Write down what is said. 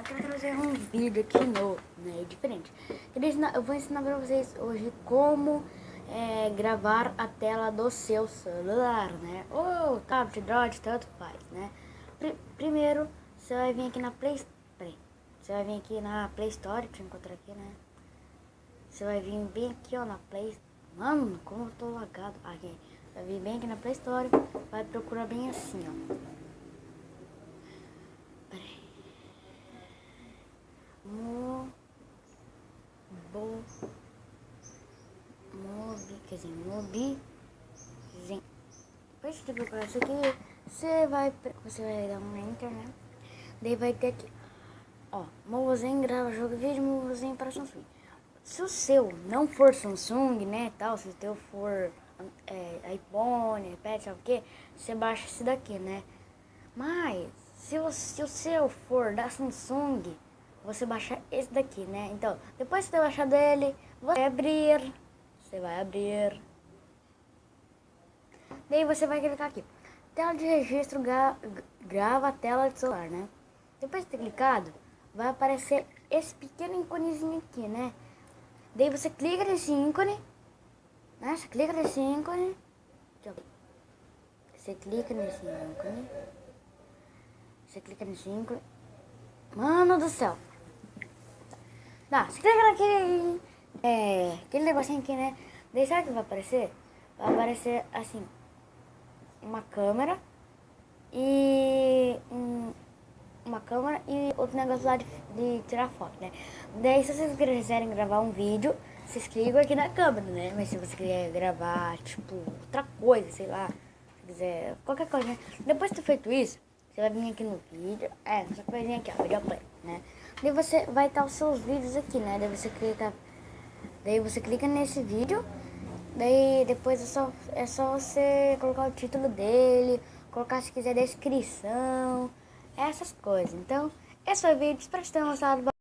eu quero trazer um vídeo aqui novo, né, diferente. Eu vou ensinar pra vocês hoje como gravar a tela do seu celular, né, ou tablet, Android, tanto faz, né. Primeiro, você vai vir aqui na você vai vir aqui na Play Store, deixa eu encontrar aqui, né. Você vai vir bem aqui, ó, na Play. Mano, como eu tô lagado. Aqui. Vai vir bem aqui na Play Store, vai procurar bem assim, ó. Mobizen. Depois de procurar isso aqui, você vai dar um enter, né? Daí vai ter aqui, ó, Mobizen grava jogo de vídeo, Mobizen para Samsung. Se o seu não for Samsung, né, tal, se o teu for iPhone, iPad, sabe o que, você baixa esse daqui, né? Mas se o seu for da Samsung, você baixa esse daqui, né? Então, depois de você baixar dele, você vai abrir. Daí você vai clicar aqui, tela de registro, grava a tela do celular, né? Depois de ter clicado, vai aparecer esse pequeno íconezinho aqui, né? Daí você clica nesse ícone, né? Você clica nesse ícone, mano do céu. Tá, você clica naquele aquele negocinho aqui, né? Daí sabe o que vai aparecer? Vai aparecer assim, uma câmera e outro negócio lá de tirar foto, né? Daí se vocês quiserem gravar um vídeo, vocês clicam aqui na câmera, né? Mas se você quiser gravar, tipo, outra coisa, sei lá, se quiser, qualquer coisa, né? Depois de ter feito isso, você vai vir aqui no vídeo, essa coisinha aqui, ó, video play, né? Daí você vai estar os seus vídeos aqui, né? Daí você clica nesse vídeo, daí depois é só você colocar o título dele, colocar se quiser descrição, essas coisas. Então, esse foi o vídeo, espero que vocês tenham gostado.